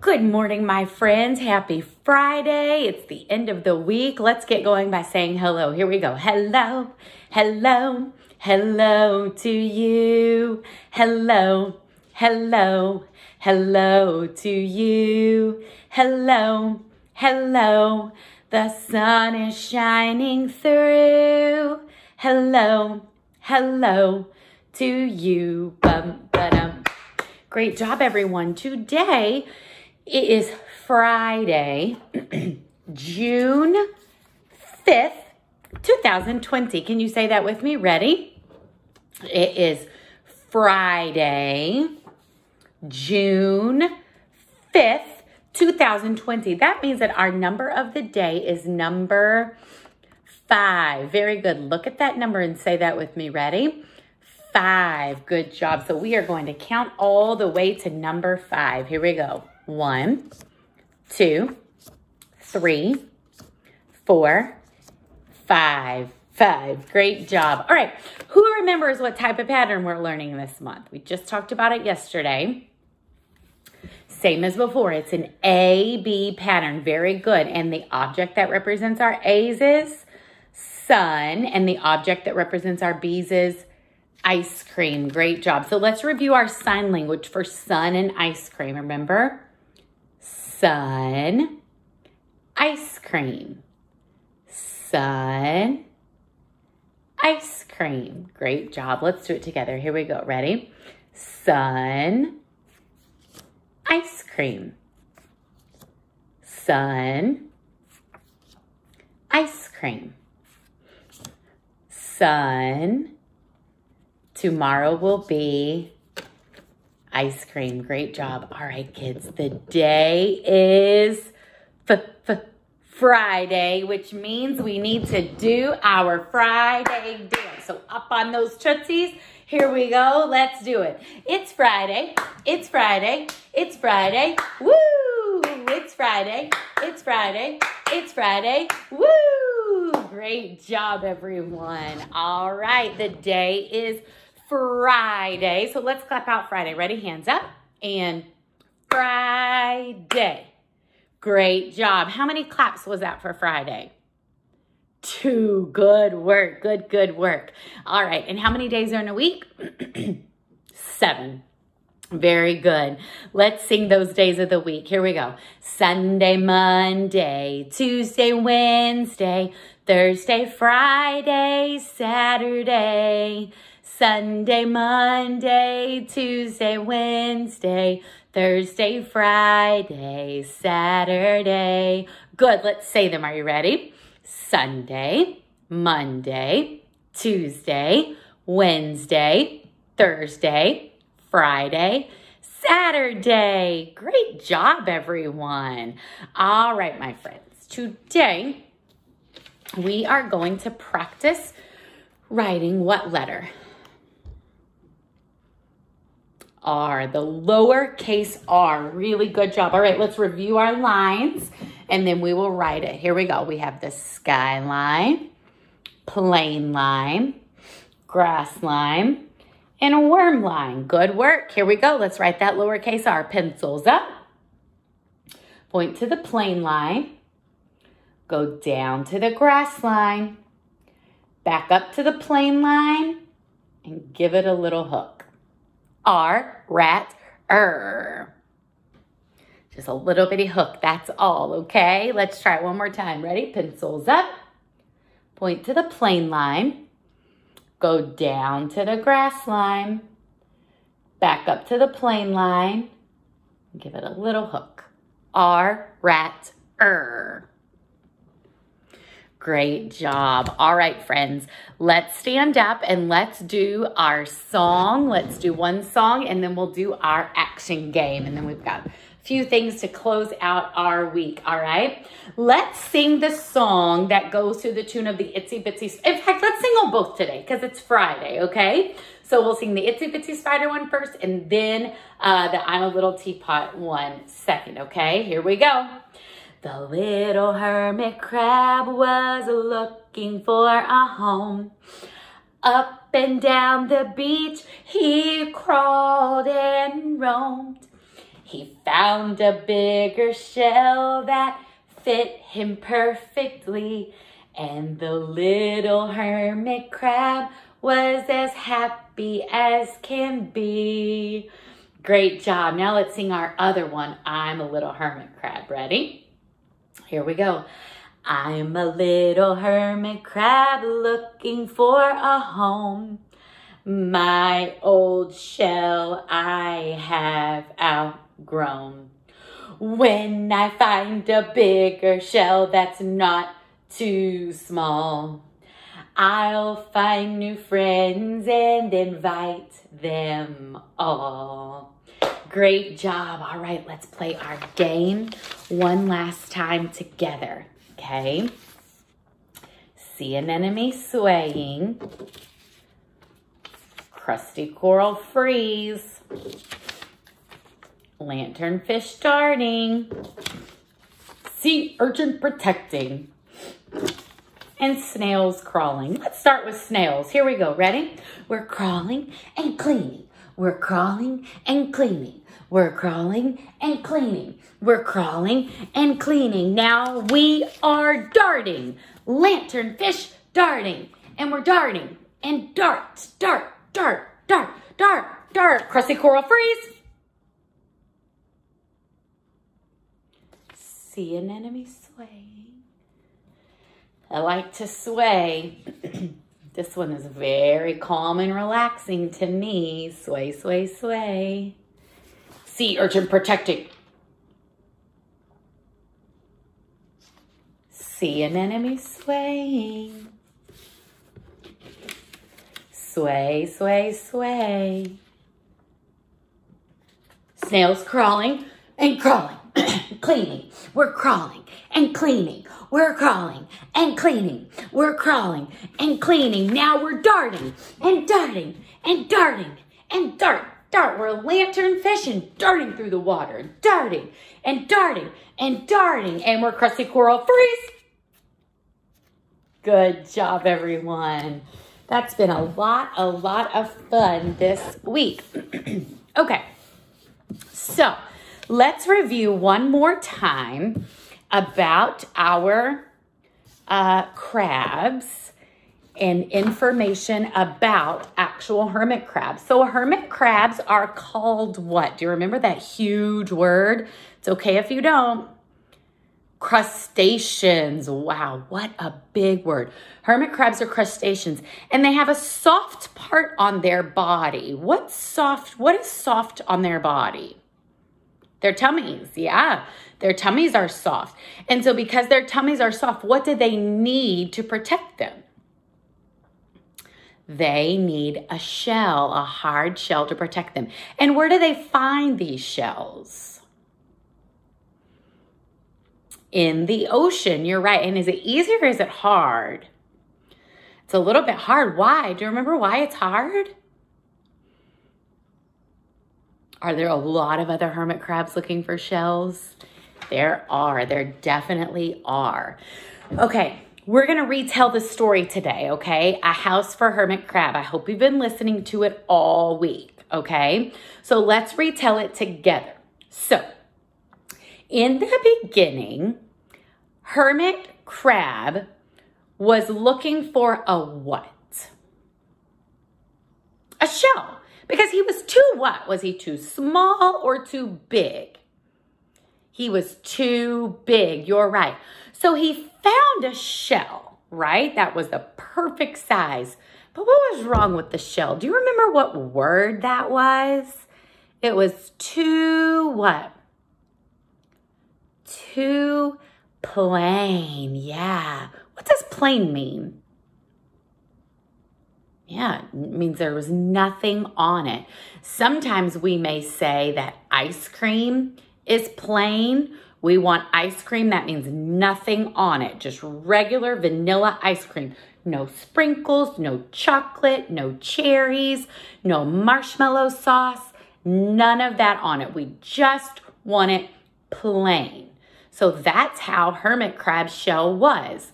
Good morning, my friends. Happy Friday. It's the end of the week. Let's get going by saying hello. Here we go. Hello, hello, hello to you. Hello, hello, hello to you. Hello, hello. The sun is shining through. Hello, hello to you. Bum, ba-dum. Great job, everyone. Today it is Friday, June 5th, 2020. Can you say that with me? Ready? It is Friday, June 5th, 2020. That means that our number of the day is number 5. Very good. Look at that number and say that with me. Ready? 5. Good job. So we are going to count all the way to number 5. Here we go. 1, 2, 3, 4, 5. 5. Great job. All right. Who remembers what type of pattern we're learning this month? We just talked about it yesterday. Same as before. It's an A-B pattern. Very good. And the object that represents our A's is sun. And the object that represents our B's is ice cream. Great job. So let's review our sign language for sun and ice cream. Remember? Sun, ice cream. Sun, ice cream. Great job. Let's do it together. Here we go. Ready? Sun, ice cream. Sun, ice cream. Sun, tomorrow will be ice cream. Great job. All right, kids. The day is Friday, which means we need to do our Friday dance. So up on those tootsies. Here we go. Let's do it. It's Friday. It's Friday. It's Friday. Woo! It's Friday. It's Friday. It's Friday. Woo! Great job, everyone. All right. The day is Friday. So let's clap out Friday. Ready? Hands up. And Friday. Great job. How many claps was that for Friday? 2. Good work. Good work. All right. And how many days are in a week? 7. Very good. Let's sing those days of the week. Here we go. Sunday, Monday, Tuesday, Wednesday, Thursday, Friday, Saturday, Sunday, Monday, Tuesday, Wednesday, Thursday, Friday, Saturday. Good. Let's say them. Are you ready? Sunday, Monday, Tuesday, Wednesday, Thursday, Friday, Saturday. Great job, everyone. All right, my friends. Today, we are going to practice writing what letter? R, the lowercase r. Really good job. All right, let's review our lines and then we will write it. Here we go. We have the skyline, plain line, grass line, and a worm line. Good work. Here we go. Let's write that lowercase r. Pencils up. Point to the plain line. Go down to the grass line. Back up to the plain line and give it a little hook. R, rat, Just a little bitty hook. That's all, okay? Let's try it one more time. Ready? Pencils up. Point to the plain line. Go down to the grass line. Back up to the plain line. Give it a little hook. R, rat, Great job. All right, friends, let's stand up and let's do our song. Let's do one song and then we'll do our action game. And then we've got a few things to close out our week, all right? Let's sing the song that goes to the tune of the Itsy Bitsy. In fact, let's sing them both today because it's Friday, okay? So we'll sing the Itsy Bitsy Spider one first and then the I'm a Little Teapot one second, okay? Here we go. The little hermit crab was looking for a home. Up and down the beach he crawled and roamed. He found a bigger shell that fit him perfectly, and the little hermit crab was as happy as can be. Great job. Now let's sing our other one, I'm a Little Hermit Crab. Ready? Here we go. I'm a little hermit crab looking for a home. My old shell I have outgrown. When I find a bigger shell that's not too small, I'll find new friends and invite them all. Great job. All right, let's play our game one last time together, okay? Sea anemone swaying, crusty coral freeze, lanternfish darting, sea urchin protecting, and snails crawling. Let's start with snails. Here we go. Ready? We're crawling and cleaning. We're crawling and cleaning. We're crawling and cleaning. We're crawling and cleaning. Now we are darting. Lanternfish darting. And we're darting. And dart, dart, dart, dart, dart, dart. Crusty coral freeze. Sea anemone swaying. I like to sway. This one is very calm and relaxing to me. Sway, sway, sway. Sea urchin protecting. Sea anemone swaying. Sway, sway, sway. Snails crawling and crawling. Cleaning. We're crawling and cleaning. We're crawling and cleaning. We're crawling and cleaning. Now we're darting and darting and darting and dart. We're lanternfish and darting through the water. Darting and darting and darting. And we're crusty coral freeze. Good job, everyone. That's been a lot of fun this week. Okay, so let's review one more time about our crabs and information about actual hermit crabs. So hermit crabs are called what? Do you remember that huge word? It's okay if you don't. Crustaceans. Wow, what a big word. Hermit crabs are crustaceans, and they have a soft part on their body. What is soft on their body? Their tummies, yeah. Their tummies are soft. And so because their tummies are soft, what do they need to protect them? They need a shell, a hard shell to protect them. And where do they find these shells? In the ocean, you're right. And is it easy or is it hard? It's a little bit hard. Why? Do you remember why it's hard? Are there a lot of other hermit crabs looking for shells? There are. There definitely are. Okay, we're going to retell the story today, okay? A House for Hermit Crab. I hope you've been listening to it all week, okay? So let's retell it together. So, in the beginning, Hermit Crab was looking for a what? A shell. Because he was too what? Was he too small or too big? He was too big. You're right. So he found a shell, right? That was the perfect size. But what was wrong with the shell? Do you remember what word that was? It was too what? Too plain. Yeah. What does plain mean? Yeah, it means there was nothing on it. Sometimes we may say that ice cream is plain. We want ice cream that means nothing on it, just regular vanilla ice cream. No sprinkles, no chocolate, no cherries, no marshmallow sauce, none of that on it. We just want it plain. So that's how hermit crab's shell was.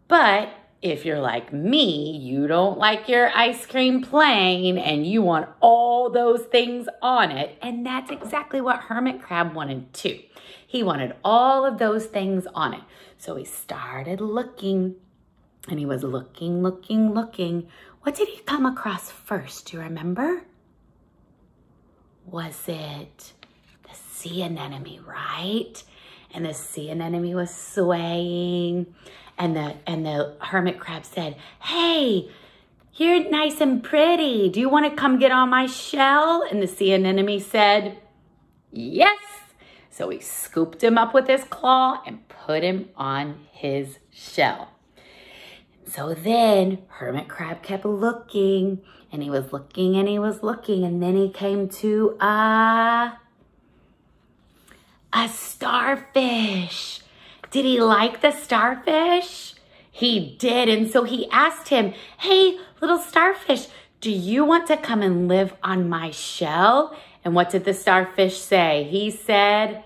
But if you're like me, you don't like your ice cream plain and you want all those things on it. And that's exactly what Hermit Crab wanted too. He wanted all of those things on it. So he started looking, and he was looking. What did he come across first? Do you remember? Was it the sea anemone, right? And the sea anemone was swaying. And the hermit crab said, hey, you're nice and pretty. Do you want to come get on my shell? And the sea anemone said, yes. So he scooped him up with his claw and put him on his shell. So then Hermit Crab kept looking, and he was looking, and then he came to a starfish. Did he like the starfish? He did, and so he asked him, hey, little starfish, do you want to come and live on my shell? And what did the starfish say? He said,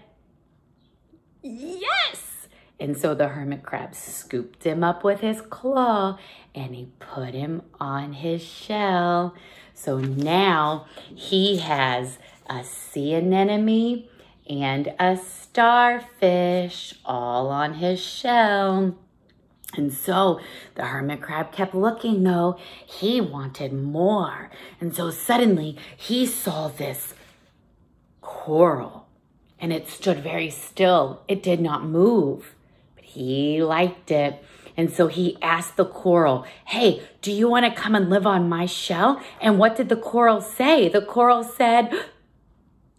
yes. And so the hermit crab scooped him up with his claw and he put him on his shell. So now he has a sea anemone and a starfish all on his shell. And so the hermit crab kept looking though. He wanted more. And so suddenly he saw this coral and it stood very still. It did not move, but he liked it. And so he asked the coral, hey, do you want to come and live on my shell? And what did the coral say? The coral said,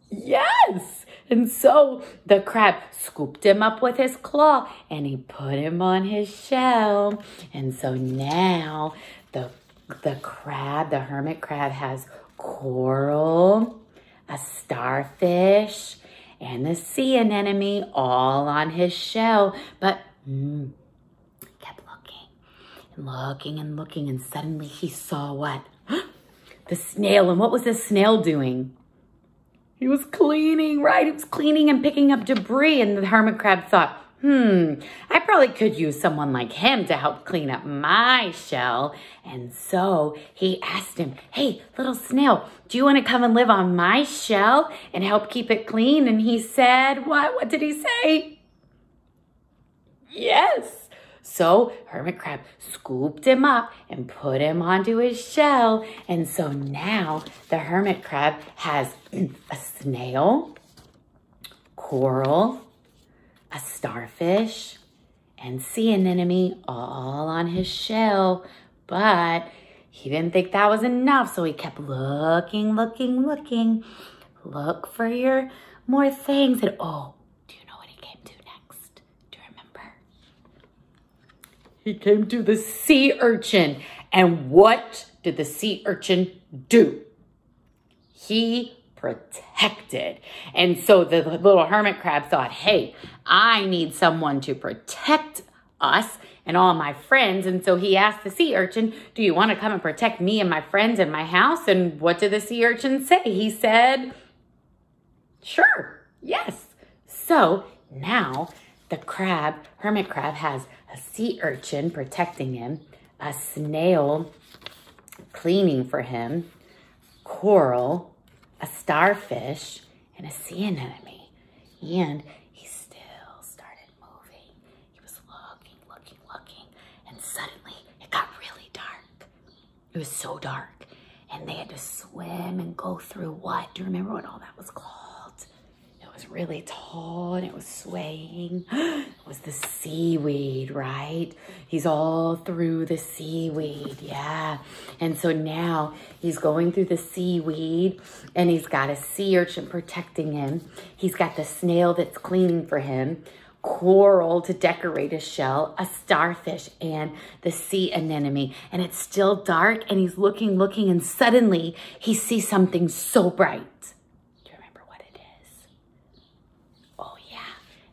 yes. And so the crab scooped him up with his claw and he put him on his shell. And so now the hermit crab has coral, a starfish, and the sea anemone all on his shell. But kept looking and looking, and suddenly he saw what? The snail. And what was the snail doing? He was cleaning, right? He was cleaning and picking up debris. And the hermit crab thought, I probably could use someone like him to help clean up my shell. And so he asked him, hey, little snail, do you want to come and live on my shell and help keep it clean? And he said, what? What did he say? Yes. So hermit crab scooped him up and put him onto his shell. And so now the hermit crab has a snail, coral, a starfish, and sea anemone all on his shell. But he didn't think that was enough, so he kept looking. Look for your more things. And oh, do you know what he came to next? Do you remember? He came to the sea urchin. And what did the sea urchin do? He protected. And so the little hermit crab thought, hey, I need someone to protect us and all my friends. And so he asked the sea urchin, do you want to come and protect me and my friends and my house? And what did the sea urchin say? He said, sure, yes. So now the hermit crab has a sea urchin protecting him, a snail cleaning for him, coral, a starfish, and a sea anemone. And he still started moving. He was looking, and suddenly it got really dark. It was so dark, and they had to swim and go through what? Do you remember what all that was called? It was really tall, and it was swaying. It was the seaweed, right? He's all through the seaweed, yeah. And so now he's going through the seaweed, and he's got a sea urchin protecting him. He's got the snail that's cleaning for him, coral to decorate his shell, a starfish, and the sea anemone. And it's still dark, and he's looking, and suddenly he sees something so bright.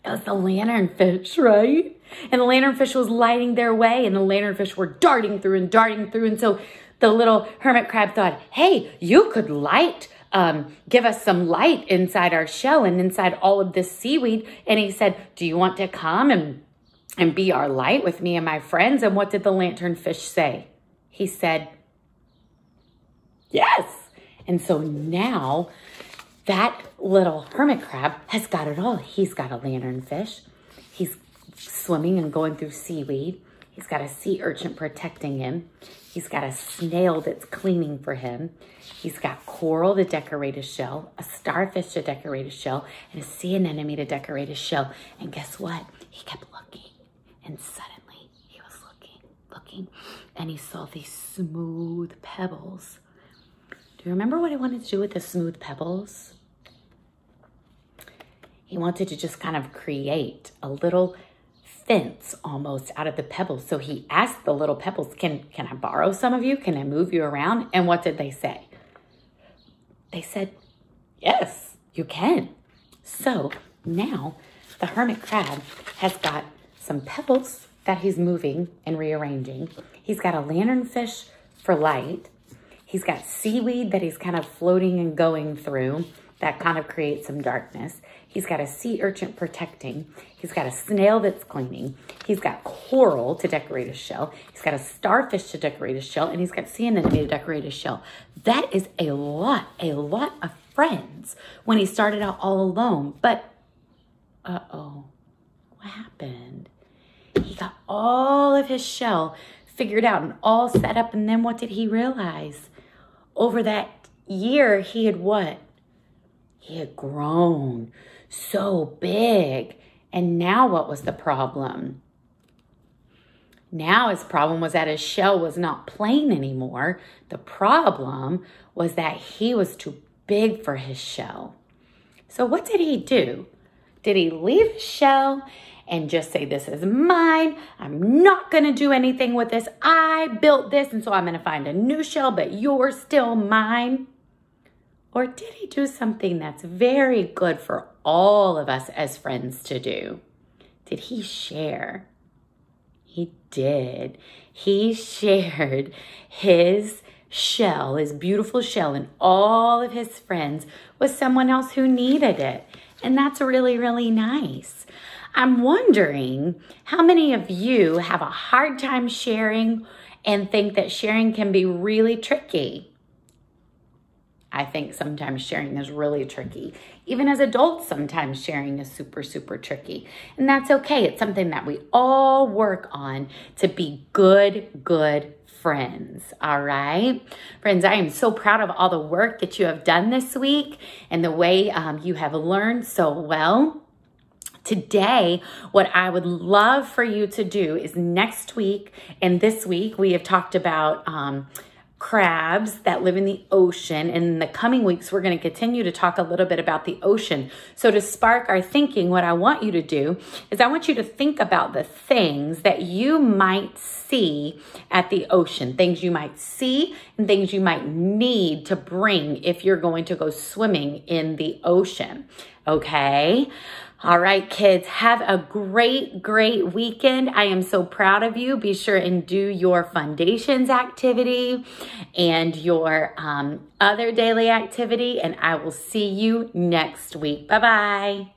It was the lanternfish, right? And the lanternfish was lighting their way, and the lanternfish were darting through. And so the little hermit crab thought, hey, you could give us some light inside our shell and inside all of this seaweed. And he said, do you want to come and and be our light with me and my friends. And what did the lanternfish say? He said, yes. And so now that little hermit crab has got it all. He's got a lanternfish. He's swimming and going through seaweed. He's got a sea urchin protecting him. He's got a snail that's cleaning for him. He's got coral to decorate his shell, a starfish to decorate his shell, and a sea anemone to decorate his shell. And guess what? He kept looking, and suddenly he was looking, and he saw these smooth pebbles. Do you remember what he wanted to do with the smooth pebbles? He wanted to just kind of create a little fence almost out of the pebbles. So he asked the little pebbles, can I borrow some of you? Can I move you around? And what did they say? They said, yes, you can. So now the hermit crab has got some pebbles that he's moving and rearranging. He's got a lanternfish for light. He's got seaweed that he's kind of floating and going through that kind of creates some darkness. He's got a sea urchin protecting. He's got a snail that's cleaning. He's got coral to decorate his shell. He's got a starfish to decorate his shell. And he's got sea anemone to decorate his shell. That is a lot of friends when he started out all alone. But, uh-oh, what happened? He got all of his shell figured out and all set up. And then what did he realize? Over that year, he had what? He had grown so big. And now what was the problem? Now his problem was that his shell was not plain anymore. The problem was that he was too big for his shell. So what did he do? Did he leave his shell and just say, this is mine? I'm not going to do anything with this. I built this, and so I'm going to find a new shell, but you're still mine? Or did he do something that's very good for all of us as friends to do? Did he share? He did. He shared his shell, his beautiful shell, and all of his friends with someone else who needed it. And that's really, really nice. I'm wondering how many of you have a hard time sharing and think that sharing can be really tricky. I think sometimes sharing is really tricky. Even as adults, sometimes sharing is super, super tricky. And that's okay. It's something that we all work on to be good friends. All right? Friends, I am so proud of all the work that you have done this week and the way you have learned so well. Today, what I would love for you to do is next week and this week, we have talked about crabs that live in the ocean. And in the coming weeks, we're going to continue to talk a little bit about the ocean. So to spark our thinking, what I want you to do is I want you to think about the things that you might see at the ocean, things you might see and things you might need to bring if you're going to go swimming in the ocean. Okay? All right, kids, have a great weekend. I am so proud of you. Be sure and do your foundations activity and your other daily activity, and I will see you next week. Bye-bye.